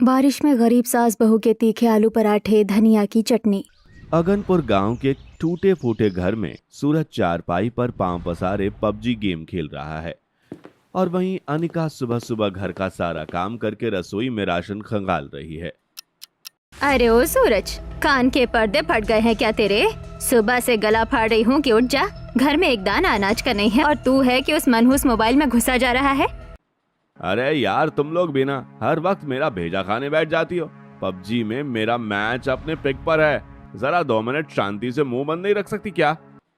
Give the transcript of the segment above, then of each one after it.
बारिश में गरीब सास बहू के तीखे आलू पराठे, धनिया की चटनी। अगनपुर गांव के टूटे फूटे घर में सूरज चारपाई पर पांव पसारे पबजी गेम खेल रहा है और वहीं अनिका सुबह सुबह घर का सारा काम करके रसोई में राशन खंगाल रही है। अरे ओ सूरज, कान के पर्दे फट गए हैं क्या तेरे? सुबह से गला फाड़ रही हूँ कि उठ जा। घर में एक दाना अनाज का नहीं है और तू है कि उस मनहूस मोबाइल में घुसा जा रहा है। अरे यार, तुम लोग भी ना हर वक्त मेरा भेजा खाने बैठ जाती हो। पबजी में मेरा मैच अपने पिक पर है, जरा 2 मिनट शांति से मुंह बंद नहीं रख सकती क्या?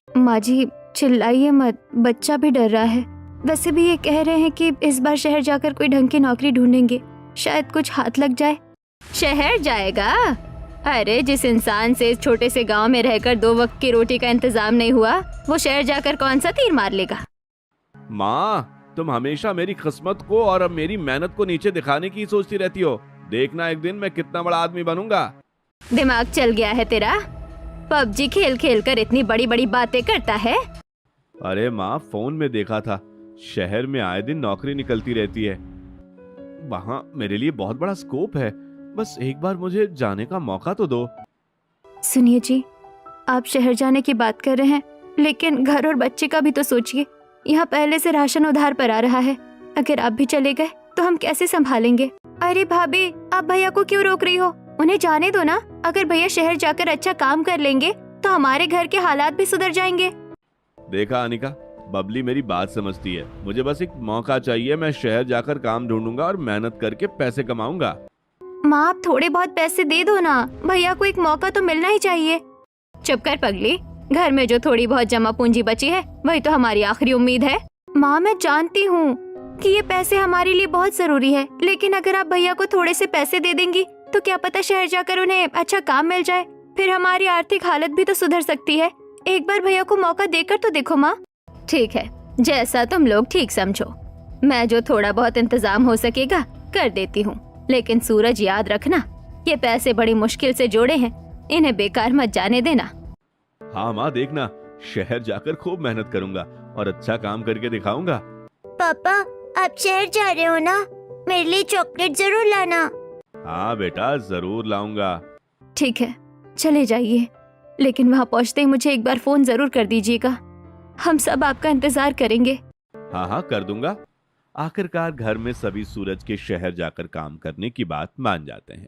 माँ जी चिल्लाइए मत, बच्चा भी डर रहा है। वैसे भी ये कह रहे हैं कि इस बार शहर जाकर कोई ढंग की नौकरी ढूंढेंगे, शायद कुछ हाथ लग जाए। शहर जाएगा? अरे जिस इंसान से इस छोटे से गांव में रहकर 2 वक्त की रोटी का इंतजाम नहीं हुआ, वो शहर जाकर कौन सा तीर मार लेगा? माँ, तुम हमेशा मेरी किस्मत को और अब मेरी मेहनत को नीचे दिखाने की सोचती रहती हो। देखना एक दिन मैं कितना बड़ा आदमी बनूंगा। दिमाग चल गया है तेरा? पबजी खेल खेल कर इतनी बड़ी बड़ी बातें करता है। अरे माँ, फोन में देखा था, शहर में आए दिन नौकरी निकलती रहती है। वहाँ मेरे लिए बहुत बड़ा स्कोप है, बस एक बार मुझे जाने का मौका तो दो। सुनिए जी, आप शहर जाने की बात कर रहे हैं, लेकिन घर और बच्चे का भी तो सोचिए। यहाँ पहले से राशन उधार पर आ रहा है, अगर आप भी चले गए तो हम कैसे संभालेंगे? अरे भाभी, आप भैया को क्यों रोक रही हो? उन्हें जाने दो ना। अगर भैया शहर जाकर अच्छा काम कर लेंगे तो हमारे घर के हालात भी सुधर जाएंगे। देखा अनिका, बबली मेरी बात समझती है। मुझे बस एक मौका चाहिए, मैं शहर जाकर काम ढूंढूंगा और मेहनत करके पैसे कमाऊंगा। माँ, आप थोड़े बहुत पैसे दे दो ना, भैया को एक मौका तो मिलना ही चाहिए। चुप कर पगली, घर में जो थोड़ी बहुत जमा पूंजी बची है वही तो हमारी आखिरी उम्मीद है। माँ, मैं जानती हूँ कि ये पैसे हमारे लिए बहुत जरूरी है, लेकिन अगर आप भैया को थोड़े से पैसे दे देंगी तो क्या पता शहर जाकर उन्हें अच्छा काम मिल जाए, फिर हमारी आर्थिक हालत भी तो सुधर सकती है। एक बार भैया को मौका देकर तो देखो माँ। ठीक है, जैसा तुम लोग ठीक समझो। मैं जो थोड़ा बहुत इंतजाम हो सकेगा कर देती हूँ, लेकिन सूरज याद रखना, ये पैसे बड़ी मुश्किल से जोड़े हैं, इन्हें बेकार मत जाने देना। हाँ माँ, देखना शहर जाकर खूब मेहनत करूंगा और अच्छा काम करके दिखाऊंगा। पापा, आप शहर जा रहे हो ना? मेरे लिए चॉकलेट जरूर लाना। हाँ बेटा, जरूर लाऊंगा। ठीक है, चले जाइए, लेकिन वहाँ पहुँचते ही मुझे एक बार फोन जरूर कर दीजिएगा। हम सब आपका इंतजार करेंगे। हाँ हाँ, कर दूंगा। आखिरकार घर में सभी सूरज के शहर जाकर काम करने की बात मान जाते हैं।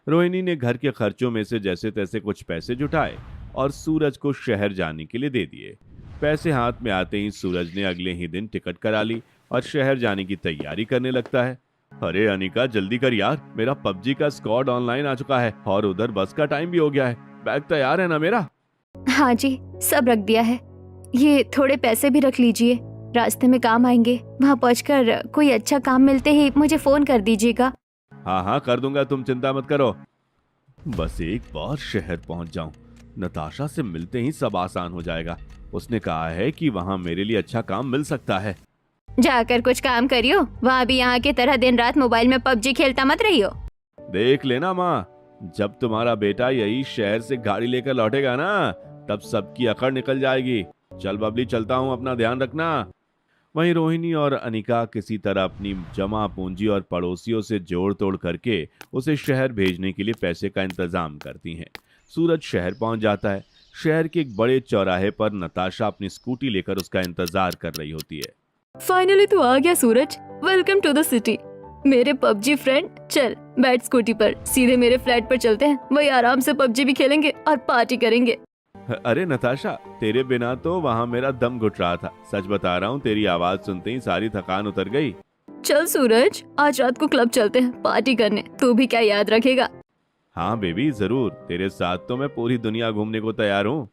रोहिणी ने घर के खर्चों में से जैसे तैसे कुछ पैसे जुटाए और सूरज को शहर जाने के लिए दे दिए। पैसे हाथ में आते ही सूरज ने अगले ही दिन टिकट करा ली और शहर जाने की तैयारी करने लगता है। अरे अनिका, जल्दी कर यार, मेरा पबजी का स्क्वाड ऑनलाइन आ चुका है और उधर बस का टाइम भी हो गया है। बैग तैयार है ना मेरा? हाँ जी, सब रख दिया है। ये थोड़े पैसे भी रख लीजिए, रास्ते में काम आएंगे। वहाँ पहुँचकर कोई अच्छा काम मिलते ही मुझे फोन कर दीजिएगा। हाँ हाँ, कर दूंगा, तुम चिंता मत करो। बस एक बार शहर पहुंच जाऊं, नताशा से मिलते ही सब आसान हो जाएगा। उसने कहा है कि वहाँ मेरे लिए अच्छा काम मिल सकता है। जाकर कुछ काम करियो, वहाँ भी यहाँ की तरह दिन रात मोबाइल में पबजी खेलता मत रहियो। देख लेना माँ, जब तुम्हारा बेटा यही शहर से गाड़ी लेकर लौटेगा ना, तब सबकी अकड़ निकल जाएगी। चल बबली, चलता हूँ, अपना ध्यान रखना। वहीं रोहिणी और अनिका किसी तरह अपनी जमा पूंजी और पड़ोसियों से जोड़ तोड़ करके उसे शहर भेजने के लिए पैसे का इंतजाम करती हैं। सूरज शहर पहुंच जाता है। शहर के एक बड़े चौराहे पर नताशा अपनी स्कूटी लेकर उसका इंतजार कर रही होती है। फाइनली तो आ गया सूरज, वेलकम टू द सिटी। मेरे पबजी फ्रेंड, चल बैठ स्कूटी पर, सीधे मेरे फ्लैट पर चलते हैं, वही आराम से पबजी भी खेलेंगे और पार्टी करेंगे। अरे नताशा, तेरे बिना तो वहाँ मेरा दम घुट रहा था। सच बता रहा हूँ, तेरी आवाज सुनते ही सारी थकान उतर गई। चल सूरज, आज रात को क्लब चलते हैं पार्टी करने, तू भी क्या याद रखेगा? हाँ बेबी, जरूर, तेरे साथ तो मैं पूरी दुनिया घूमने को तैयार हूँ।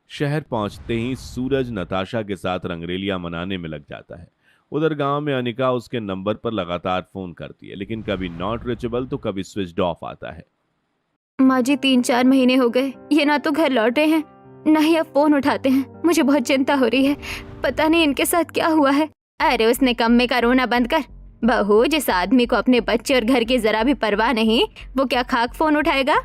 शहर पहुंचते ही सूरज नताशा के साथ रंगरेलियां मनाने में लग जाता है। उधर गांव में अनिका उसके नंबर पर लगातार फोन करती है, लेकिन कभी नॉट रीचेबल तो कभी स्विच्ड ऑफ आता है। माँ जी, 3-4 महीने हो गए, ये ना तो घर लौटे हैं ना ही अब फोन उठाते हैं। मुझे बहुत चिंता हो रही है, पता नहीं इनके साथ क्या हुआ है। अरे उसने कम्मे का रोना बंद कर। बहू, जिस आदमी को अपने बच्चे और घर की जरा भी परवाह नहीं, वो क्या खाक फोन उठाएगा?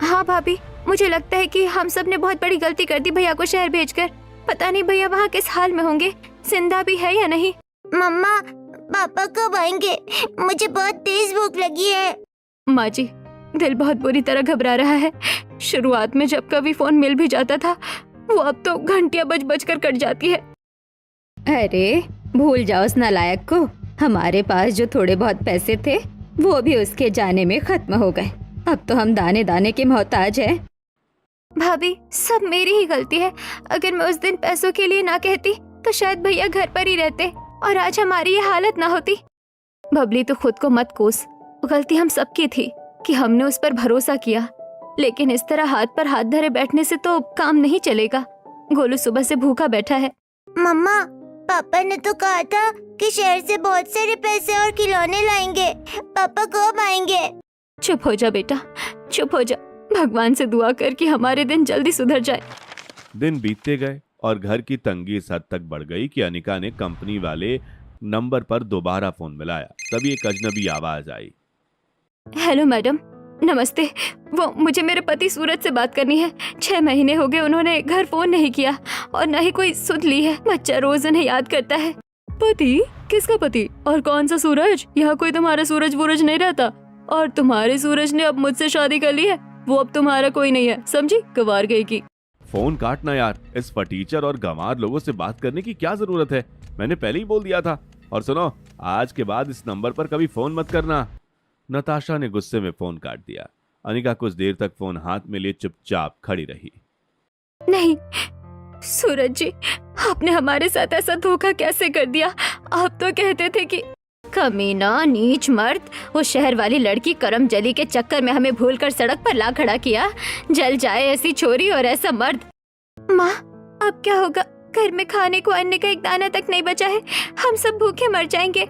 हाँ भाभी, मुझे लगता है कि हम सब ने बहुत बड़ी गलती कर दी भैया को शहर भेजकर। पता नहीं भैया वहाँ किस हाल में होंगे, जिंदा भी है या नहीं। मम्मा, पापा कब आएंगे? मुझे बहुत तेज भूख लगी है। माँ जी, दिल बहुत बुरी तरह घबरा रहा है। शुरुआत में जब कभी फोन मिल भी जाता था, वो अब तो घंटियां बज बज कर कट जाती है। अरे भूल जाओ उस नालायक को। हमारे पास जो थोड़े बहुत पैसे थे वो भी उसके जाने में खत्म हो गए। अब तो हम दाने दाने के मोहताज हैं। भाभी, सब मेरी ही गलती है। अगर मैं उस दिन पैसों के लिए ना कहती तो शायद भैया घर पर ही रहते और आज हमारी ये हालत ना होती। बबली, तो खुद को मत कोस। गलती हम सबकी थी कि हमने उस पर भरोसा किया, लेकिन इस तरह हाथ पर हाथ धरे बैठने से तो काम नहीं चलेगा। गोलू सुबह से भूखा बैठा है। मम्मा, पापा ने तो कहा था कि शहर से बहुत सारे पैसे और खिलौने लाएंगे। पापा कब आएंगे? चुप हो जा बेटा, चुप हो जा। भगवान से दुआ कर कि हमारे दिन जल्दी सुधर जाए। दिन बीतते गए और घर की तंगी इस हद तक बढ़ गई कि अनिका ने कंपनी वाले नंबर पर दोबारा फोन मिलाया। तभी एक अजनबी आवाज आई। हेलो मैडम, नमस्ते। वो मुझे मेरे पति सूरज से बात करनी है। 6 महीने हो गए उन्होंने घर फोन नहीं किया और न ही कोई सुध ली है। बच्चा रोज उन्हें याद करता है। पति? किसका पति? और कौन सा सूरज? यहाँ कोई तुम्हारा सूरज वूरज नहीं रहता। और तुम्हारे सूरज ने अब मुझसे शादी कर ली है। वो अब तुम्हारा कोई नहीं है, समझी? गवार गई की। फोन काटना यार। इस फटीचर और गंवार लोगों से बात करने की क्या जरूरत है? मैंने पहले ही बोल दिया था। और सुनो, आज के बाद इस नंबर पर कभी फोन मत करना। नताशा ने गुस्से में फोन काट दिया। अनिका कुछ देर तक फोन हाथ में लिए चुपचाप खड़ी रही। नहीं सूरज जी, आपने हमारे साथ ऐसा धोखा कैसे कर दिया? आप तो कहते थे कि कमीना, नीच मर्द, वो शहर वाली लड़की करमजली के चक्कर में हमें भूलकर सड़क पर ला खड़ा किया। जल जाए ऐसी छोरी और ऐसा मर्द। माँ, अब क्या होगा? घर में खाने को अन्न का एक दाना तक नहीं बचा है। हम सब भूखे मर जाएंगे।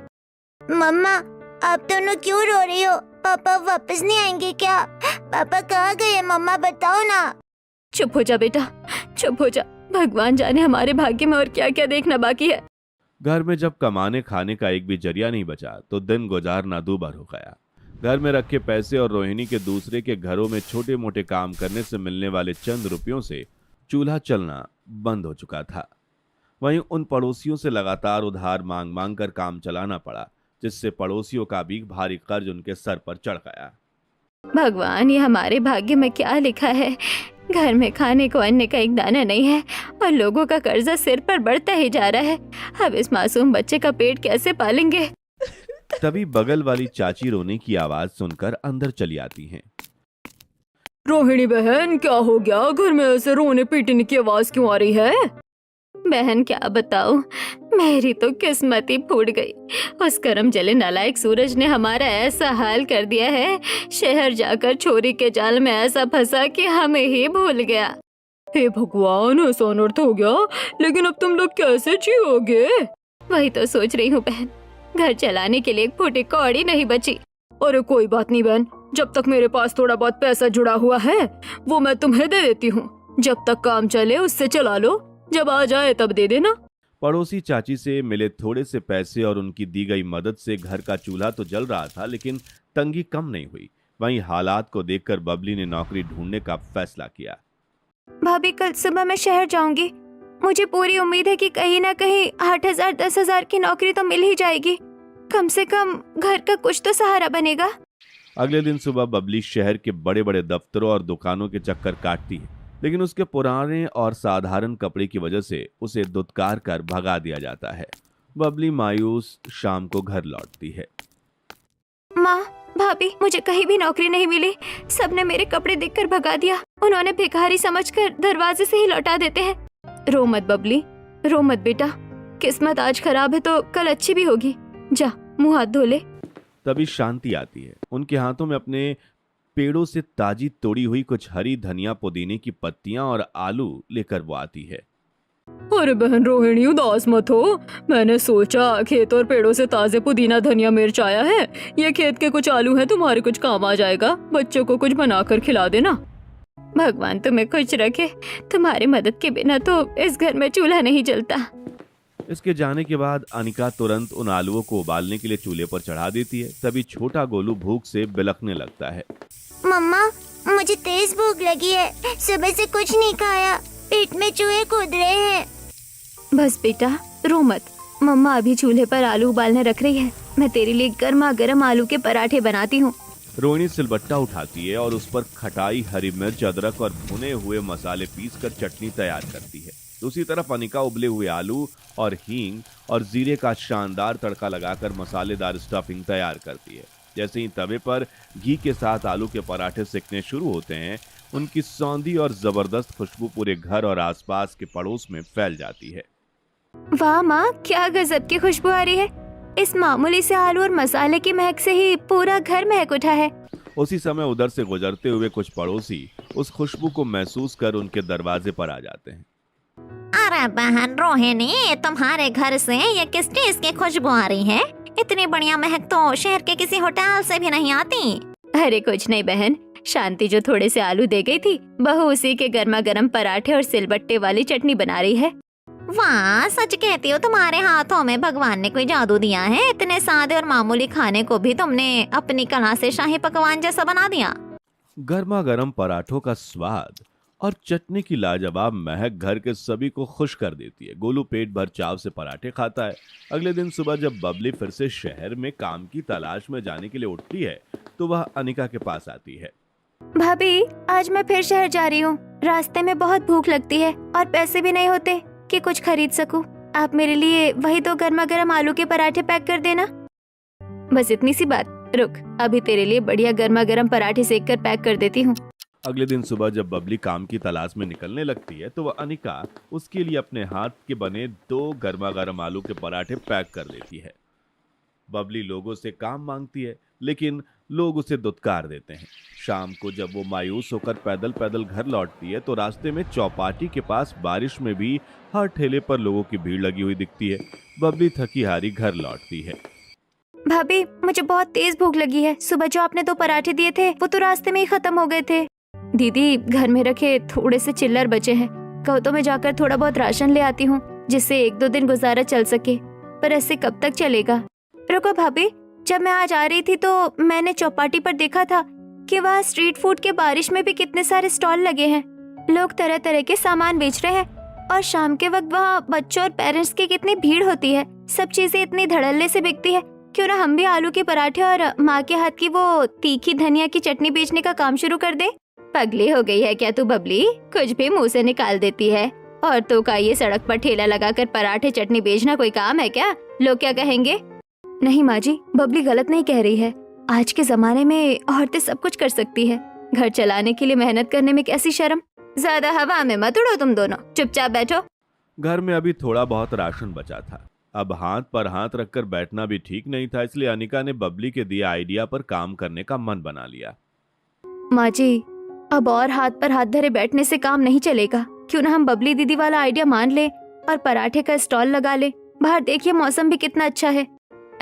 मम्मा, आप दोनों क्यों रो रही हो? पापा वापस नहीं आएंगे क्या? पापा कहाँ गए? मम्मा बताओ ना। चुप हो जा बेटा, चुप हो जा। भगवान जाने हमारे भाग्य में और क्या क्या देखना बाकी है। घर में जब कमाने खाने का एक भी जरिया नहीं बचा तो दिन गुजारना दूभर हो गया। घर में रखे पैसे और रोहिणी के दूसरे के घरों में छोटे मोटे काम करने से मिलने वाले चंद रुपयों से चूल्हा चलना बंद हो चुका था। वहीं उन पड़ोसियों से लगातार उधार मांग मांग कर काम चलाना पड़ा, जिससे पड़ोसियों का भी भारी कर्ज उनके सर पर चढ़ गया। भगवान, ये हमारे भाग्य में क्या लिखा है? घर में खाने को अन्न का एक दाना नहीं है और लोगों का कर्जा सिर पर बढ़ता ही जा रहा है। अब इस मासूम बच्चे का पेट कैसे पालेंगे? तभी बगल वाली चाची रोने की आवाज सुनकर अंदर चली आती हैं। रोहिणी बहन, क्या हो गया? घर में ऐसे रोने पीटने की आवाज क्यों आ रही है? बहन क्या बताऊं, मेरी तो किस्मत ही फूट गई। उस करम जले नालायक सूरज ने हमारा ऐसा हाल कर दिया है। शहर जाकर छोरी के जाल में ऐसा फंसा कि हमें ही भूल गया। हे भगवान, ऐसा अनर्थ हो गया। लेकिन अब तुम लोग कैसे जियोगे? वही तो सोच रही हूँ बहन। घर चलाने के लिए एक फूटी कौड़ी नहीं बची। अरे कोई बात नहीं बहन, जब तक मेरे पास थोड़ा बहुत पैसा जुड़ा हुआ है वो मैं तुम्हें दे देती हूँ। जब तक काम चले उससे चला लो, जब आ जाए तब दे देना। पड़ोसी चाची से मिले थोड़े से पैसे और उनकी दी गई मदद से घर का चूल्हा तो जल रहा था, लेकिन तंगी कम नहीं हुई। वहीं हालात को देखकर बबली ने नौकरी ढूंढने का फैसला किया। भाभी, कल सुबह मैं शहर जाऊंगी। मुझे पूरी उम्मीद है कि कहीं ना कहीं 8,000 10,000 की नौकरी तो मिल ही जाएगी। कम से कम घर का कुछ तो सहारा बनेगा। अगले दिन सुबह बबली शहर के बड़े बड़े दफ्तरों और दुकानों के चक्कर काटती है, लेकिन उसके पुराने और साधारण कपड़े की वजह से उसे दुत्कार कर भगा दिया जाता है। बबली मायूस शाम को घर लौटती है। माँ, भाभी, मुझे कहीं भी नौकरी नहीं मिली। सबने मेरे कपड़े देखकर भगा दिया। उन्होंने भिखारी समझकर दरवाजे से ही लौटा देते हैं। रो मत बबली, रो मत बेटा। किस्मत आज खराब है तो कल अच्छी भी होगी। जा, मुंह हाथ धो ले। तभी शांति आती है। उनके हाथों में अपने पेड़ों से ताजी तोड़ी हुई कुछ हरी धनिया, पुदीने की पत्तियां और आलू लेकर वो आती है। अरे बहन रोहिणी, उदास मत हो। मैंने सोचा खेत और पेड़ों से ताजे पुदीना, धनिया, मिर्च आया है। ये खेत के कुछ आलू हैं, तुम्हारे कुछ काम आ जाएगा। बच्चों को कुछ बनाकर खिला देना। भगवान तुम्हें खुश रखे। तुम्हारी मदद के बिना तो इस घर में चूल्हा नहीं जलता। इसके जाने के बाद अनिका तुरंत उन आलूओं को उबालने के लिए चूल्हे पर चढ़ा देती है। तभी छोटा गोलू भूख से बिलखने लगता है। मम्मा, मुझे तेज भूख लगी है। सुबह से कुछ नहीं खाया। पेट में चूहे कूद रहे हैं। बस बेटा, रो मत। मम्मा अभी चूल्हे पर आलू उबालने रख रही है। मैं तेरे लिए गर्मा गर्म आलू के पराठे बनाती हूँ। रोहिणी सिलबट्टा उठाती है और उस पर खटाई, हरी मिर्च, अदरक और भुने हुए मसाले पीसकर चटनी तैयार करती है। दूसरी तरफ अनिका उबले हुए आलू और हींग और जीरे का शानदार तड़का लगाकर मसालेदार स्टफिंग तैयार करती है। जैसे ही तवे पर घी के साथ आलू के पराठे सिकने शुरू होते हैं, उनकी सौंधी और जबरदस्त खुशबू पूरे घर और आसपास के पड़ोस में फैल जाती है। वाह माँ, क्या गजब की खुशबू आ रही है। इस मामूली से आलू और मसाले की महक से ही पूरा घर महक उठा है। उसी समय उधर से गुजरते हुए कुछ पड़ोसी उस खुशबू को महसूस कर उनके दरवाजे पर आ जाते हैं। अरे बहन रोहिणी, तुम्हारे घर से ये किस चीज की खुशबू आ रही है? इतनी बढ़िया महक तो शहर के किसी होटल से भी नहीं आती। अरे कुछ नहीं बहन, शांति जो थोड़े से आलू दे गई थी, बहू उसी के गर्मा गर्म पराठे और सिलबट्टे वाली चटनी बना रही है। वाह, सच कहती हो, तुम्हारे हाथों में भगवान ने कोई जादू दिया है। इतने सादे और मामूली खाने को भी तुमने अपनी कला से शाही पकवान जैसा बना दिया। गर्मा गर्म पराठों का स्वाद और चटनी की लाजवाब महक घर के सभी को खुश कर देती है। गोलू पेट भर चाव से पराठे खाता है। अगले दिन सुबह जब बबली फिर से शहर में काम की तलाश में जाने के लिए उठती है, तो वह अनिका के पास आती है। भाभी, आज मैं फिर शहर जा रही हूँ। रास्ते में बहुत भूख लगती है और पैसे भी नहीं होते कि कुछ खरीद सकूं। आप मेरे लिए वही 2 गर्मा गर्म आलू के पराठे पैक कर देना। बस इतनी सी बात। रुक, अभी तेरे लिए बढ़िया गर्मा गर्म पराठे सेक कर पैक कर देती हूँ। अगले दिन सुबह जब बबली काम की तलाश में निकलने लगती है, तो वह अनिका उसके लिए अपने हाथ के बने 2 गर्मा गर्म आलू के पराठे पैक कर देती है। बबली लोगों से काम मांगती है, लेकिन लोग उसे दुत्कार देते हैं। शाम को जब वो मायूस होकर पैदल पैदल घर लौटती है, तो रास्ते में चौपाटी के पास बारिश में भी हर ठेले पर लोगों की भीड़ लगी हुई दिखती है। बबली थकी हारी घर लौटती है। भाभी, मुझे बहुत तेज भूख लगी है। सुबह जो आपने 2 पराठे दिए थे, वो तो रास्ते में ही खत्म हो गए थे। दीदी, घर में रखे थोड़े से चिल्लर बचे हैं। कहो तो मैं जाकर थोड़ा बहुत राशन ले आती हूँ, जिससे 1-2 दिन गुजारा चल सके। पर ऐसे कब तक चलेगा? रुको भाभी, जब मैं आज आ रही थी तो मैंने चौपाटी पर देखा था कि वहाँ स्ट्रीट फूड के बारिश में भी कितने सारे स्टॉल लगे हैं। लोग तरह तरह के सामान बेच रहे हैं और शाम के वक्त वहाँ बच्चों और पेरेंट्स की कितनी भीड़ होती है। सब चीजें इतनी धड़ल्ले से बिकती है। क्यों ना हम भी आलू के पराठे और माँ के हाथ की वो तीखी धनिया की चटनी बेचने का काम शुरू कर दे। पगली हो गई है क्या तू बबली? कुछ भी मुंह से निकाल देती है। और तो का ये सड़क पर ठेला लगाकर पराठे चटनी बेचना कोई काम है क्या? लोग क्या कहेंगे? नहीं माँ जी, बबली गलत नहीं कह रही है। आज के जमाने में औरतें सब कुछ कर सकती है। घर चलाने के लिए मेहनत करने में कैसी शर्म। ज्यादा हवा में मत उड़ो तुम दोनों, चुपचाप बैठो। घर में अभी थोड़ा बहुत राशन बचा था। अब हाथ पर हाथ रखकर बैठना भी ठीक नहीं था, इसलिए अनिका ने बबली के दिए आइडिया पर काम करने का मन बना लिया। माँ जी, अब और हाथ पर हाथ धरे बैठने से काम नहीं चलेगा। क्यों ना हम बबली दीदी वाला आइडिया मान ले और पराठे का स्टॉल लगा ले। बाहर देखिए, मौसम भी कितना अच्छा है।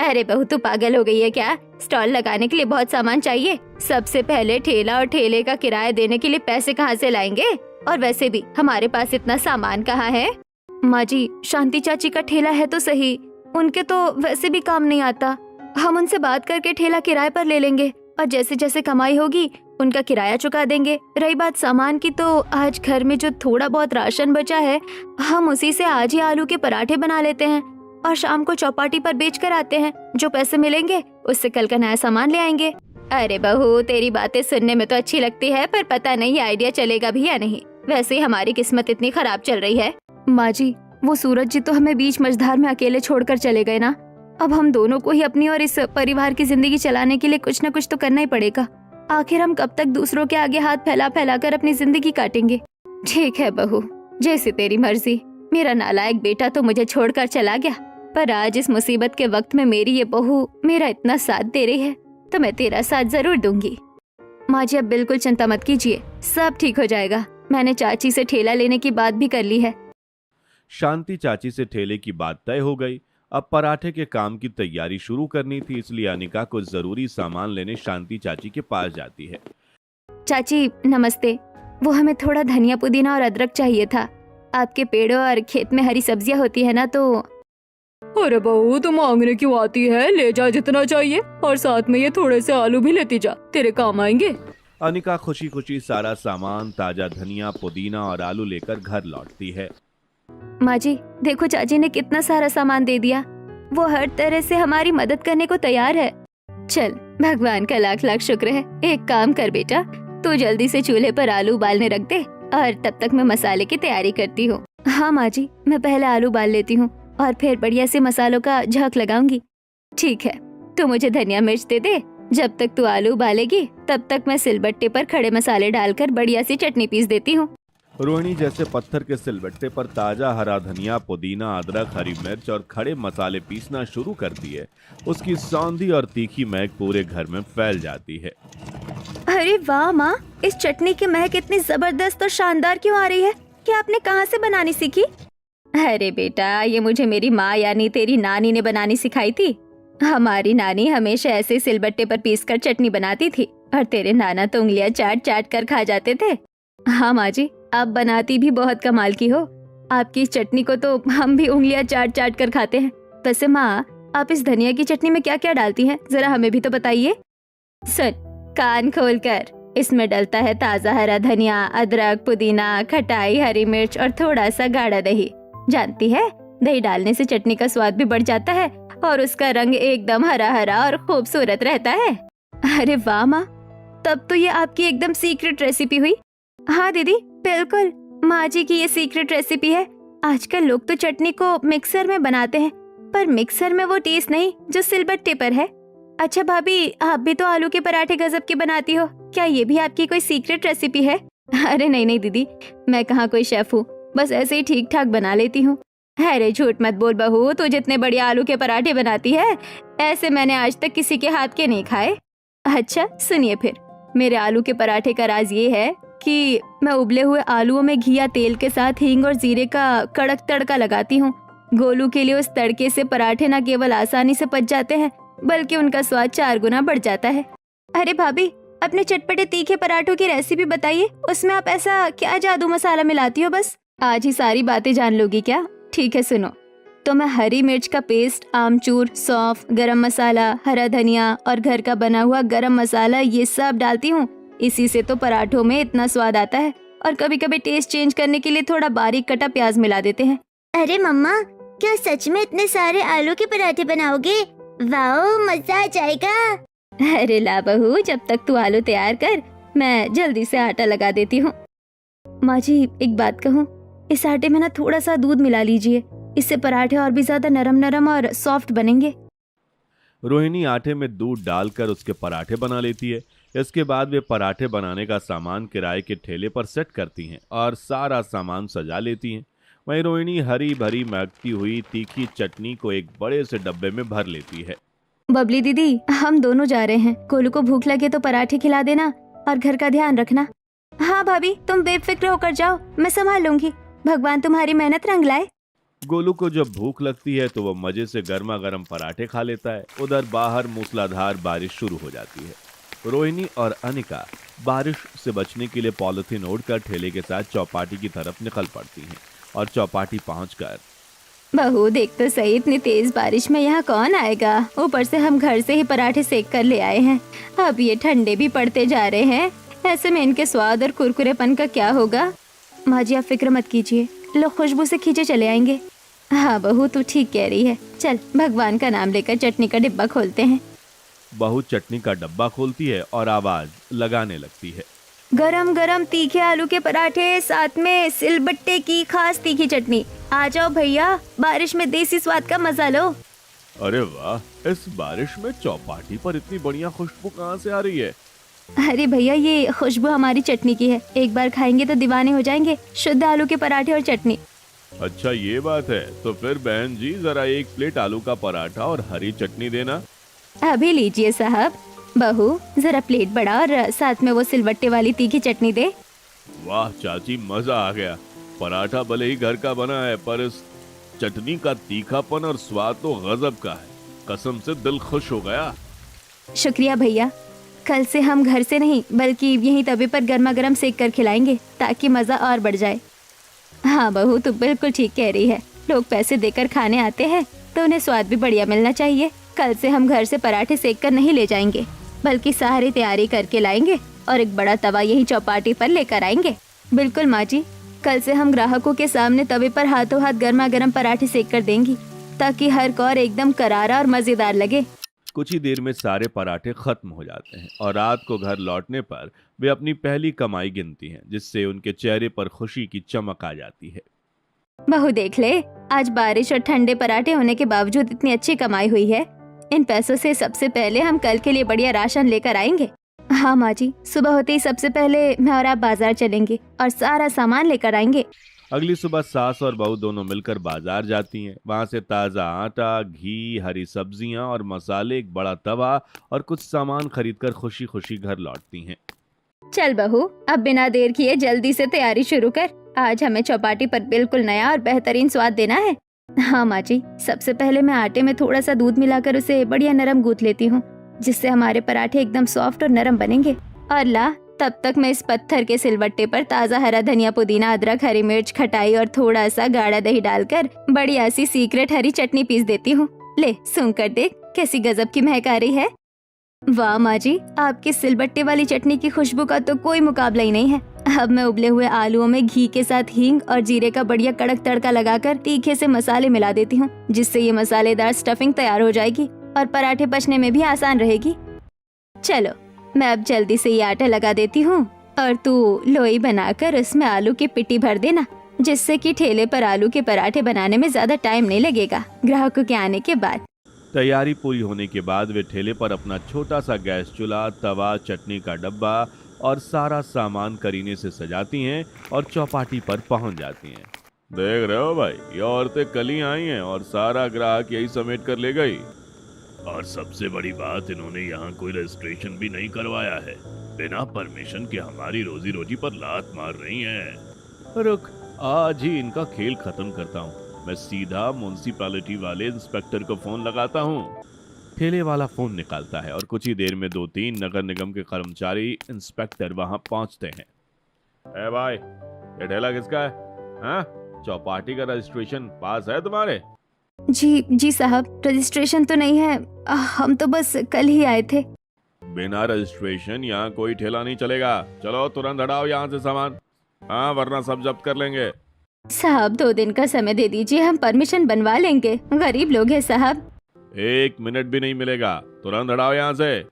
अरे बहू, तू पागल हो गई है क्या? स्टॉल लगाने के लिए बहुत सामान चाहिए। सबसे पहले ठेला और ठेले का किराया देने के लिए पैसे कहाँ से लाएंगे? और वैसे भी हमारे पास इतना सामान कहाँ है? माँ जी, शांति चाची का ठेला है तो सही, उनके तो वैसे भी काम नहीं आता। हम उनसे बात करके ठेला किराए पर ले लेंगे और जैसे जैसे कमाई होगी उनका किराया चुका देंगे। रही बात सामान की, तो आज घर में जो थोड़ा बहुत राशन बचा है, हम उसी से आज ही आलू के पराठे बना लेते हैं और शाम को चौपाटी पर बेच कर आते हैं। जो पैसे मिलेंगे उससे कल का नया सामान ले आएंगे। अरे बहू, तेरी बातें सुनने में तो अच्छी लगती है, पर पता नहीं ये आइडिया चलेगा भी या नहीं। वैसे ही हमारी किस्मत इतनी खराब चल रही है। माँ जी, वो सूरज जी तो हमें बीच मझधार में अकेले छोड़कर चले गए ना। अब हम दोनों को ही अपनी और इस परिवार की जिंदगी चलाने के लिए कुछ न कुछ तो करना ही पड़ेगा। आखिर हम कब तक दूसरों के आगे हाथ फैला फैला कर अपनी जिंदगी काटेंगे? ठीक है बहू, जैसे तेरी मर्जी। मेरा नालायक बेटा तो मुझे छोड़कर चला गया, पर आज इस मुसीबत के वक्त में मेरी ये बहू मेरा इतना साथ दे रही है, तो मैं तेरा साथ जरूर दूंगी। माँ जी, अब बिल्कुल चिंता मत कीजिए, सब ठीक हो जाएगा। मैंने चाची से ठेला लेने की बात भी कर ली है। शांति चाची से ठेले की बात तय हो गई। अब पराठे के काम की तैयारी शुरू करनी थी, इसलिए अनिका कुछ जरूरी सामान लेने शांति चाची के पास जाती है। चाची नमस्ते, वो हमें थोड़ा धनिया पुदीना और अदरक चाहिए था। आपके पेड़ों और खेत में हरी सब्जियां होती है ना, तो। अरे बहू, तू मांगने क्यों आती है? ले जा जितना चाहिए और साथ में ये थोड़े से आलू भी लेती जा, तेरे काम आएंगे। अनिका खुशी खुशी सारा सामान, ताजा धनिया, पुदीना और आलू लेकर घर लौटती है। माँ जी, देखो चाची ने कितना सारा सामान दे दिया। वो हर तरह से हमारी मदद करने को तैयार है। चल भगवान का लाख लाख शुक्र है। एक काम कर बेटा, तू जल्दी से चूल्हे पर आलू उबालने रख दे और तब तक मैं मसाले की तैयारी करती हूँ। हाँ माँ जी, मैं पहले आलू उबाल लेती हूँ और फिर बढ़िया से मसालों का झक लगाऊंगी। ठीक है, तू मुझे धनिया मिर्च दे दे। जब तक तू आलू उबालेगी तब तक मैं सिलबट्टे पर खड़े मसाले डालकर बढ़िया सी चटनी पीस देती हूँ। रोहिणी जैसे पत्थर के सिलबट्टे पर ताजा हरा धनिया, पुदीना, अदरक, हरी मिर्च और खड़े मसाले पीसना शुरू करती है, उसकी सौंधी और तीखी महक पूरे घर में फैल जाती है। अरे वाह माँ, इस चटनी की महक इतनी जबरदस्त और शानदार क्यों आ रही है? क्या आपने कहाँ से बनानी सीखी? अरे बेटा, ये मुझे मेरी माँ यानी तेरी नानी ने बनानी सिखाई थी। हमारी नानी हमेशा ऐसे सिलबट्टे पर पीसकर चटनी बनाती थी और तेरे नाना तो उंगलियां चाट चाट कर खा जाते थे। हाँ माँ जी, आप बनाती भी बहुत कमाल की हो। आपकी इस चटनी को तो हम भी उंगलियां चाट चाट कर खाते हैं। वैसे माँ, आप इस धनिया की चटनी में क्या क्या डालती हैं? जरा हमें भी तो बताइए। सुन, कान खोल कर, इसमें डलता है ताजा हरा धनिया, अदरक, पुदीना, खटाई, हरी मिर्च और थोड़ा सा गाढ़ा दही। जानती है, दही डालने से चटनी का स्वाद भी बढ़ जाता है और उसका रंग एकदम हरा हरा और खूबसूरत रहता है। अरे वाह माँ, तब तो ये आपकी एकदम सीक्रेट रेसिपी हुई। हाँ दीदी, बिल्कुल माँ जी की ये सीक्रेट रेसिपी है। आजकल लोग तो चटनी को मिक्सर में बनाते हैं, पर मिक्सर में वो टेस्ट नहीं जो सिलबट्टे पर है। अच्छा भाभी, आप भी तो आलू के पराठे गजब के बनाती हो। क्या ये भी आपकी कोई सीक्रेट रेसिपी है? अरे नहीं नहीं दीदी, मैं कहाँ कोई शेफ हूँ, बस ऐसे ही ठीक ठाक बना लेती हूँ। अरे झूठ मत बोल बहू, तू जितने बढ़िया आलू के पराठे बनाती है ऐसे मैंने आज तक किसी के हाथ के नहीं खाए। अच्छा सुनिए फिर, मेरे आलू के पराठे का राज ये है कि मैं उबले हुए आलूओं में घी या तेल के साथ हींग और जीरे का कड़क तड़का लगाती हूँ। गोलू के लिए उस तड़के से पराठे न केवल आसानी से पच जाते हैं बल्कि उनका स्वाद 4 गुना बढ़ जाता है। अरे भाभी, अपने चटपटे तीखे पराठों की रेसिपी बताइए, उसमें आप ऐसा क्या जादू मसाला मिलाती हो? बस आज ही सारी बातें जान लोगी क्या? ठीक है सुनो, तो मैं हरी मिर्च का पेस्ट, आमचूर, सौंफ, गरम मसाला, हरा धनिया और घर का बना हुआ गरम मसाला ये सब डालती हूँ। इसी से तो पराठों में इतना स्वाद आता है। और कभी कभी टेस्ट चेंज करने के लिए थोड़ा बारीक कटा प्याज मिला देते हैं। अरे मम्मा, क्या सच में इतने सारे आलू के पराठे बनाओगे? वाओ, मजा आ जाएगा। अरे ला बहू, जब तक तू आलू तैयार कर, मैं जल्दी से आटा लगा देती हूँ। माँ जी, एक बात कहूँ, इस आटे में ना थोड़ा सा दूध मिला लीजिए, इससे पराठे और भी ज्यादा नरम नरम और सॉफ्ट बनेंगे। रोहिणी आटे में दूध डालकर उसके पराठे बना लेती है। इसके बाद वे पराठे बनाने का सामान किराए के ठेले पर सेट करती हैं और सारा सामान सजा लेती हैं। वहीं रोहिणी हरी भरी महकती हुई तीखी चटनी को एक बड़े से डब्बे में भर लेती है। बबली दीदी, हम दोनों जा रहे हैं। गोलू को भूख लगे तो पराठे खिला देना और घर का ध्यान रखना। हाँ भाभी, तुम बेफिक्र होकर जाओ, मैं संभाल लूंगी। भगवान तुम्हारी मेहनत रंग लाए। गोलू को जब भूख लगती है तो वह मजे से गर्मा गर्म पराठे खा लेता है। उधर बाहर मूसलाधार बारिश शुरू हो जाती है। रोहिणी और अनिका बारिश से बचने के लिए पॉलिथीन ओढ़कर ठेले के साथ चौपाटी की तरफ निकल पड़ती हैं और चौपाटी पहुंचकर, बहू देख तो सही, इतनी तेज बारिश में यहाँ कौन आएगा? ऊपर से हम घर से ही पराठे सेक कर ले आए हैं। अब ये ठंडे भी पड़ते जा रहे हैं, ऐसे में इनके स्वाद और कुरकुरेपन का क्या होगा? माँ जी, आप फिक्र मत कीजिए, लोग खुशबू से खींचे चले आएंगे। हाँ बहू, तू ठीक कह रही है। चल, भगवान का नाम लेकर चटनी का डिब्बा खोलते हैं। बहू चटनी का डब्बा खोलती है और आवाज लगाने लगती है। गरम गरम तीखे आलू के पराठे, साथ में सिलबट्टे की खास तीखी चटनी। आ जाओ भैया, बारिश में देसी स्वाद का मजा लो। अरे वाह, इस बारिश में चौपाटी पर इतनी बढ़िया खुशबू कहाँ से आ रही है? अरे भैया, ये खुशबू हमारी चटनी की है, एक बार खाएंगे तो दीवाने हो जाएंगे। शुद्ध आलू के पराठे और चटनी। अच्छा ये बात है, तो फिर बहन जी जरा 1 प्लेट आलू का पराठा और हरी चटनी देना। अभी लीजिए साहब। बहू, जरा प्लेट बड़ा और साथ में वो सिलबट्टे वाली तीखी चटनी दे। वाह चाची, मजा आ गया। पराठा भले ही घर का बना है, पर इस चटनी का तीखापन और स्वाद तो गजब का है। कसम से दिल खुश हो गया। शुक्रिया भैया, कल से हम घर से नहीं बल्कि यहीं तवे पर गर्मा गर्म सेक कर खिलाएंगे ताकि मजा और बढ़ जाए। हाँ बहू, तू बिल्कुल ठीक कह रही है। लोग पैसे देकर खाने आते हैं तो उन्हें स्वाद भी बढ़िया मिलना चाहिए। कल से हम घर से पराठे सेक कर नहीं ले जाएंगे बल्कि सारी तैयारी करके लाएंगे और एक बड़ा तवा यही चौपाटी पर लेकर आएंगे। बिल्कुल माँ जी, कल से हम ग्राहकों के सामने तवे पर हाथों हाथ गर्मा गर्म पराठे सेक कर देंगी ताकि हर कौर एकदम करारा और मजेदार लगे। कुछ ही देर में सारे पराठे खत्म हो जाते हैं और रात को घर लौटने पर वे अपनी पहली कमाई गिनती हैं, जिससे उनके चेहरे पर खुशी की चमक आ जाती है। बहू देख ले, आज बारिश और ठंडे पराठे होने के बावजूद इतनी अच्छी कमाई हुई है। इन पैसों से सबसे पहले हम कल के लिए बढ़िया राशन लेकर आएंगे। हाँ माँ जी, सुबह होते ही सबसे पहले मैं और आप बाजार चलेंगे और सारा सामान लेकर आएंगे। अगली सुबह सास और बहू दोनों मिलकर बाजार जाती हैं। वहां से ताज़ा आटा, घी, हरी सब्जियां और मसाले, एक बड़ा तवा और कुछ सामान खरीदकर खुशी खुशी घर लौटती हैं। चल बहू, अब बिना देर किए जल्दी से तैयारी शुरू कर। आज हमें चौपाटी पर बिल्कुल नया और बेहतरीन स्वाद देना है। हाँ माँ जी, सबसे पहले मैं आटे में थोड़ा सा दूध मिलाकर उसे बढ़िया नरम गूंथ लेती हूँ, जिससे हमारे पराठे एकदम सॉफ्ट और नरम बनेंगे। और ला, तब तक मैं इस पत्थर के सिलवट्टे पर ताज़ा हरा धनिया, पुदीना, अदरक, हरी मिर्च, खटाई और थोड़ा सा गाढ़ा दही डालकर बढ़िया सी सीक्रेट हरी चटनी पीस देती हूँ। ले, सूंघ कर देख कैसी गजब की महक आ रही है। वाह माँ जी, आपकी सिलबट्टे वाली चटनी की खुशबू का तो कोई मुकाबला ही नहीं है। अब मैं उबले हुए आलूओं में घी के साथ हींग और जीरे का बढ़िया कड़क तड़का लगाकर तीखे से मसाले मिला देती हूँ, जिससे ये मसालेदार स्टफिंग तैयार हो जाएगी और पराठे पचने में भी आसान रहेगी। चलो, मैं अब जल्दी से ये आटा लगा देती हूँ और तू लोई बनाकर उसमें आलू की पिट्टी भर देना, जिससे कि ठेले पर आलू के पराठे बनाने में ज्यादा टाइम नहीं लगेगा। ग्राहकों के आने के बाद तैयारी पूरी होने के बाद वे ठेले पर अपना छोटा सा गैस चूल्हा, तवा, चटनी का डब्बा और सारा सामान करीने से सजाती हैं और चौपाटी पर पहुंच जाती हैं। देख रहे हो भाई, ये औरतें कल ही आई हैं और सारा ग्राहक यही समेट कर ले गई। और सबसे बड़ी बात, इन्होंने यहाँ कोई रजिस्ट्रेशन भी नहीं करवाया है। बिना परमिशन के हमारी रोजी रोटी पर लात मार रही हैं। रुक, आज ही इनका खेल खत्म करता हूँ। मैं सीधा म्युनिसिपैलिटी वाले इंस्पेक्टर को फोन लगाता हूँ। ठेले वाला फोन निकालता है और कुछ ही देर में 2-3 नगर निगम के कर्मचारी इंस्पेक्टर वहां पहुंचते हैं। ए भाई, ये ठेला किसका है? हाँ, चौपाटी का रजिस्ट्रेशन पास है तुम्हारे? जी साहब, रजिस्ट्रेशन तो नहीं है, हम तो बस कल ही आए थे। बिना रजिस्ट्रेशन यहाँ कोई ठेला नहीं चलेगा। चलो तुरंत हटाओ यहाँ से सामान, हाँ वरना सब जब्त कर लेंगे। साहब, 2 दिन का समय दे दीजिए, हम परमिशन बनवा लेंगे। गरीब लोग हैं साहब। 1 मिनट भी नहीं मिलेगा, तुरंत हटाओ यहाँ से।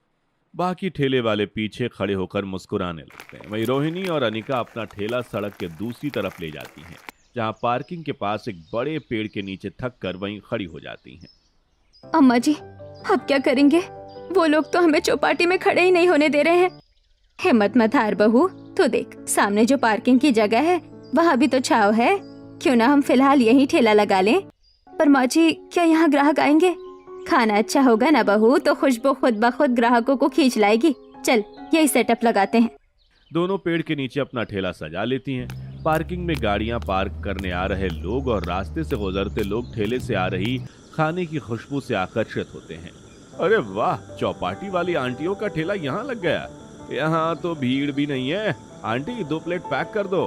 बाकी ठेले वाले पीछे खड़े होकर मुस्कुराने लगते हैं। वहीं रोहिणी और अनिका अपना ठेला सड़क के दूसरी तरफ ले जाती हैं, जहाँ पार्किंग के पास एक बड़े पेड़ के नीचे थक कर वहीं खड़ी हो जाती हैं। अम्मा जी, अब क्या करेंगे? वो लोग तो हमें चौपाटी में खड़े ही नहीं होने दे रहे हैं। हिम्मत मत हार बहू, तो देख सामने जो पार्किंग की जगह है वहाँ भी तो छाव है। क्यों ना हम फिलहाल यही ठेला लगा लें। पर माँ जी, क्या यहाँ ग्राहक आएंगे? खाना अच्छा होगा ना बहू, तो खुशबू खुद ब खुद ग्राहकों को खींच लाएगी। चल, यही सेटअप लगाते हैं। दोनों पेड़ के नीचे अपना ठेला सजा लेती हैं। पार्किंग में गाड़ियां पार्क करने आ रहे लोग और रास्ते से गुजरते लोग ठेले से आ रही खाने की खुशबू से आकर्षित होते हैं। अरे वाह, चौपाटी वाली आंटियों का ठेला यहाँ लग गया। यहाँ तो भीड़ भी नहीं है। आंटी, 2 प्लेट पैक कर दो।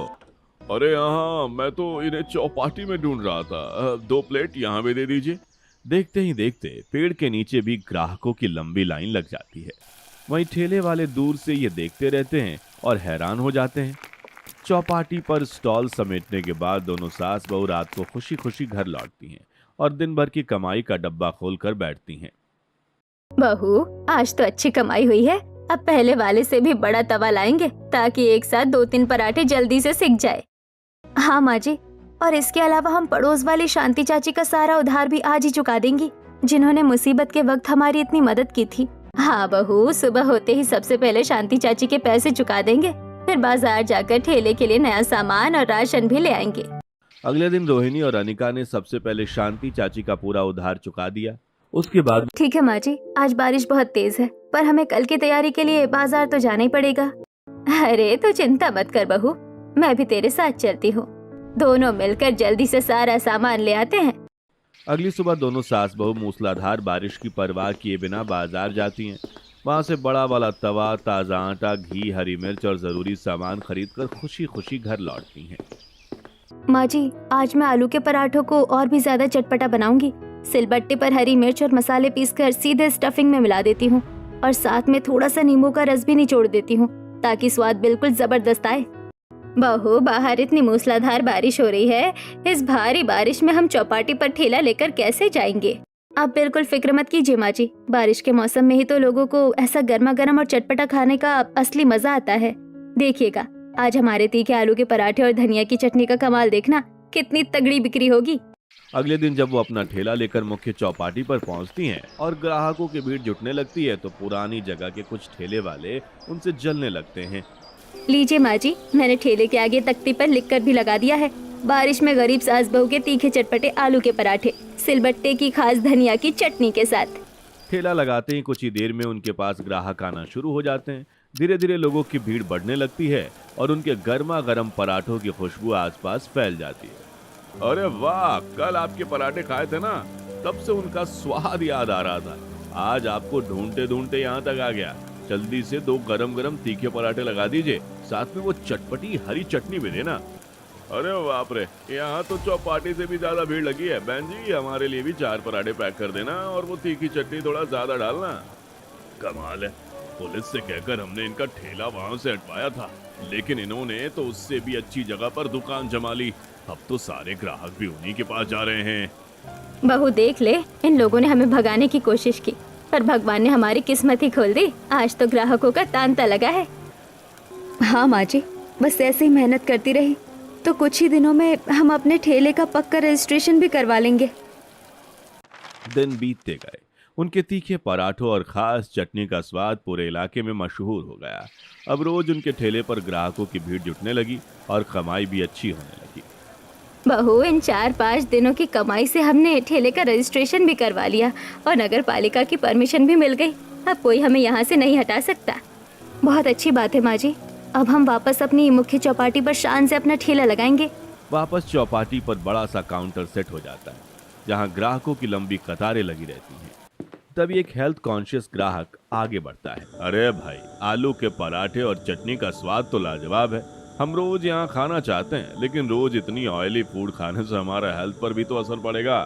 अरे यहाँ, मैं तो इन्हें चौपाटी में ढूंढ रहा था। 2 प्लेट यहाँ भी दे दीजिए। देखते ही देखते पेड़ के नीचे भी ग्राहकों की लंबी लाइन लग जाती है। वहीं ठेले वाले दूर से ये देखते रहते हैं और हैरान हो जाते हैं। चौपाटी पर स्टॉल समेटने के बाद दोनों सास बहू रात को खुशी खुशी घर लौटती हैं और दिन भर की कमाई का डब्बा खोलकर बैठती हैं। बहू, आज तो अच्छी कमाई हुई है। अब पहले वाले से भी बड़ा तवा लाएंगे, ताकि एक साथ 2-3 पराठे जल्दी से सिक जाए। हाँ माँ जी, और इसके अलावा हम पड़ोस वाली शांति चाची का सारा उधार भी आज ही चुका देंगी, जिन्होंने मुसीबत के वक्त हमारी इतनी मदद की थी। हाँ बहू, सुबह होते ही सबसे पहले शांति चाची के पैसे चुका देंगे, फिर बाजार जाकर ठेले के लिए नया सामान और राशन भी ले आएंगे। अगले दिन रोहिणी और अनिका ने सबसे पहले शांति चाची का पूरा उधार चुका दिया। उसके बाद ठीक है माँ जी, आज बारिश बहुत तेज है, पर हमें कल की तैयारी के लिए बाजार तो जाना ही पड़ेगा। अरे तो चिंता मत कर बहू, मैं भी तेरे साथ चलती हूँ। दोनों मिलकर जल्दी से सारा सामान ले आते हैं। अगली सुबह दोनों सास बहू मूसलाधार बारिश की परवाह किए बिना बाजार जाती हैं। वहां से बड़ा वाला तवा, ताज़ा आटा, घी, हरी मिर्च और जरूरी सामान खरीदकर खुशी खुशी घर लौटती हैं। माँ जी, आज मैं आलू के पराठों को और भी ज्यादा चटपटा बनाऊंगी। सिलबट्टे पर हरी मिर्च और मसाले पीसकर सीधे स्टफिंग में मिला देती हूँ और साथ में थोड़ा सा नींबू का रस भी निचोड़ देती हूँ, ताकि स्वाद बिल्कुल जबरदस्त आए। बहू, बाहर इतनी मूसलाधार बारिश हो रही है, इस भारी बारिश में हम चौपाटी पर ठेला लेकर कैसे जाएंगे? आप बिल्कुल फिक्र मत कीजिए माँ जी, बारिश के मौसम में ही तो लोगों को ऐसा गर्मा गर्म और चटपटा खाने का असली मजा आता है। देखिएगा, आज हमारे तीखे आलू के पराठे और धनिया की चटनी का कमाल देखना, कितनी तगड़ी बिक्री होगी। अगले दिन जब वो अपना ठेला लेकर मुख्य चौपाटी पर पहुंचती हैं और ग्राहकों की भीड़ जुटने लगती है तो पुरानी जगह के कुछ ठेले वाले उनसे जलने लगते हैं। लीजिए माँ जी, मैंने ठेले के आगे तख्ती पर लिखकर भी लगा दिया है, बारिश में गरीब सास बहू के तीखे चटपटे आलू के पराठे सिलबट्टे की खास धनिया की चटनी के साथ। ठेला लगाते ही कुछ ही देर में उनके पास ग्राहक आना शुरू हो जाते हैं। धीरे धीरे लोगों की भीड़ बढ़ने लगती है और उनके गर्मा गर्म पराठों की खुशबू आसपास फैल जाती है। अरे वाह, कल आपके पराठे खाए थे ना, तब से उनका स्वाद याद आ रहा था। आज आपको ढूंढते ढूंढते यहाँ तक आ गया। जल्दी से 2 गरम गरम तीखे पराठे लगा दीजिए, साथ में वो चटपटी हरी चटनी भी देना। अरे बाप रे, यहाँ तो चौपाटी से भी ज्यादा भीड़ लगी है। बहन जी, हमारे लिए भी 4 पराठे पैक कर देना और वो तीखी चटनी थोड़ा ज्यादा डालना। कमाल है, पुलिस से कहकर हमने इनका ठेला वहाँ से हटवाया था, लेकिन इन्होंने तो उससे भी अच्छी जगह पर दुकान जमा ली। अब तो सारे ग्राहक भी उन्हीं के पास जा रहे हैं। बहू देख ले, इन लोगों ने हमें भगाने की कोशिश की, पर भगवान ने हमारी किस्मत ही खोल दी। आज तो ग्राहकों का तांता लगा है। हाँ माँ जी, बस ऐसे ही मेहनत करती रही तो कुछ ही दिनों में हम अपने ठेले का पक्का रजिस्ट्रेशन भी करवा लेंगे। दिन बीतते गए। उनके तीखे पराठों और खास चटनी का स्वाद पूरे इलाके में मशहूर हो गया। अब रोज उनके ठेले पर ग्राहकों की भीड़ जुटने लगी और कमाई भी अच्छी होने लगी। बहू, इन 4-5 दिनों की कमाई से हमने ठेले का रजिस्ट्रेशन भी करवा लिया और नगर पालिका की परमिशन भी मिल गई। अब कोई हमें यहाँ से नहीं हटा सकता। बहुत अच्छी बात है माँ जी, अब हम वापस अपनी मुख्य चौपाटी पर शान से अपना ठेला लगाएंगे। वापस चौपाटी पर बड़ा सा काउंटर सेट हो जाता है, जहाँ ग्राहकों की लंबी कतारें लगी रहती हैं। तभी एक हेल्थ कॉन्शियस ग्राहक आगे बढ़ता है। अरे भाई, आलू के पराठे और चटनी का स्वाद तो लाजवाब है। हम रोज यहाँ खाना चाहते हैं, लेकिन रोज इतनी ऑयली फूड खाने से हमारा हेल्थ पर भी तो असर पड़ेगा।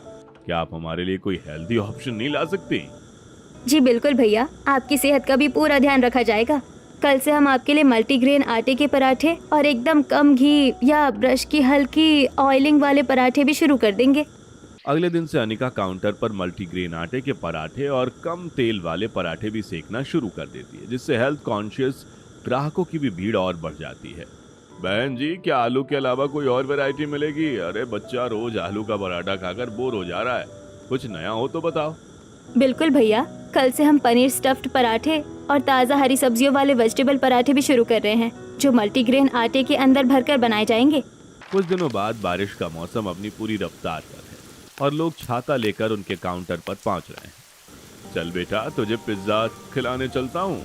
क्या आप हमारे लिए कोई हेल्दी ऑप्शन नहीं ला सकती? जी बिल्कुल भैया, आपकी सेहत का भी पूरा ध्यान रखा जाएगा। कल से हम आपके लिए मल्टीग्रेन आटे के पराठे और एकदम कम घी या ब्रश की हल्की ऑयलिंग वाले पराठे भी शुरू कर देंगे। अगले दिन से अनिका काउंटर पर मल्टीग्रेन आटे के पराठे और कम तेल वाले पराठे भी सेकना शुरू कर देती है, जिससे हेल्थ कॉन्शियस ग्राहकों की भी भीड़ और बढ़ जाती है। बहन जी, क्या आलू के अलावा कोई और वैरायटी मिलेगी? अरे बच्चा रोज आलू का पराठा खाकर बोर हो जा रहा है, कुछ नया हो तो बताओ। बिल्कुल भैया, कल से हम पनीर स्टफ्ड पराठे और ताज़ा हरी सब्जियों वाले वेजिटेबल पराठे भी शुरू कर रहे हैं, जो मल्टीग्रेन आटे के अंदर भरकर बनाए जाएंगे। कुछ दिनों बाद बारिश का मौसम अपनी पूरी रफ्तार पर है और लोग छाता लेकर उनके काउंटर पर पहुंच रहे हैं। चल बेटा, तुझे पिज्जा खिलाने चलता हूँ।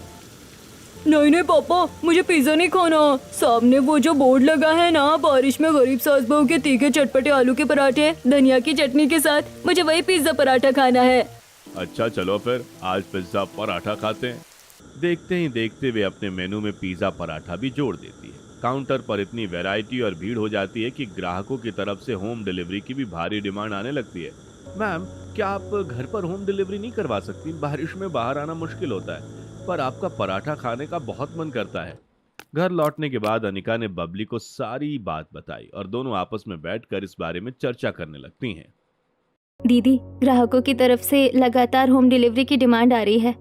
नहीं नहीं पापा, मुझे पिज्जा नहीं खाना। सामने वो जो बोर्ड लगा है ना, बारिश में गरीब सास बहू के तीखे चटपटे आलू के पराठे धनिया की चटनी के साथ, मुझे वही पिज्जा पराठा खाना है। अच्छा चलो फिर आज पिज्जा पराठा खाते हैं। देखते ही देखते वे अपने मेनू में पिज्जा पराठा भी जोड़ देती है। काउंटर पर इतनी वैरायटी और भीड़ हो जाती है कि ग्राहकों की तरफ से होम डिलीवरी की भी भारी डिमांड आने लगती है। मैम, क्या आप घर पर होम डिलीवरी नहीं करवा सकती? बारिश में बाहर आना मुश्किल होता है, पर आपका पराठा खाने का बहुत मन करता है। घर लौटने के बाद अनिका ने बबली को सारी बात बताई और दोनों आपस में बैठकर इस बारे में चर्चा करने लगती हैं। दीदी, ग्राहकों की तरफ से लगातार होम डिलीवरी की डिमांड आ रही है।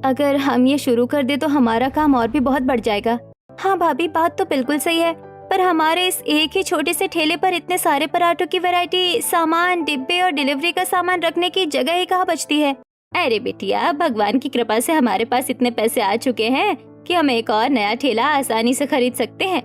अगर हम ये शुरू कर दे तो हमारा काम और भी बहुत बढ़ जाएगा। हाँ भाभी, बात तो बिल्कुल सही है, पर हमारे इस एक ही छोटे से ठेले पर इतने सारे पराठों की वैरायटी, सामान, डिब्बे और डिलीवरी का सामान रखने की जगह ही कहाँ बचती है। अरे बेटिया, भगवान की कृपा से हमारे पास इतने पैसे आ चुके हैं कि हम एक और नया ठेला आसानी से खरीद सकते हैं।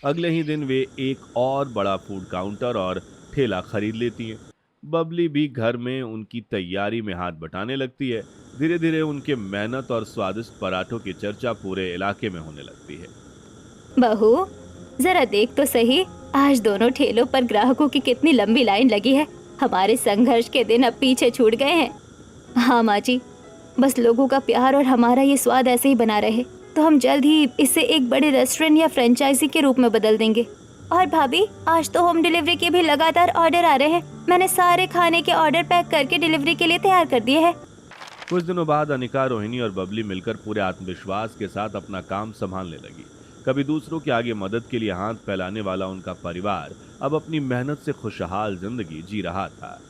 अगले ही दिन वे एक और बड़ा फूड काउंटर और ठेला खरीद लेती हैं। बबली भी घर में उनकी तैयारी में हाथ बटाने लगती है। धीरे धीरे उनके मेहनत और स्वादिष्ट पराठों की चर्चा पूरे इलाके में होने लगती है। बहू, जरा देख तो सही, आज दोनों ठेलों पर ग्राहकों की कितनी लंबी लाइन लगी है। हमारे संघर्ष के दिन अब पीछे छूट गए हैं। हाँ माँ जी, बस लोगों का प्यार और हमारा ये स्वाद ऐसे ही बना रहे तो हम जल्द ही इसे एक बड़े रेस्टोरेंट या फ्रेंचाइजी के रूप में बदल देंगे। और भाभी, आज तो होम डिलीवरी के भी लगातार ऑर्डर आ रहे हैं। मैंने सारे खाने के ऑर्डर पैक करके डिलीवरी के लिए तैयार कर दिए हैं। कुछ दिनों बाद अनिका, रोहिणी और बबली मिलकर पूरे आत्मविश्वास के साथ अपना काम संभालने लगी। कभी दूसरों के आगे मदद के लिए हाथ फैलाने वाला उनका परिवार अब अपनी मेहनत से खुशहाल जिंदगी जी रहा था।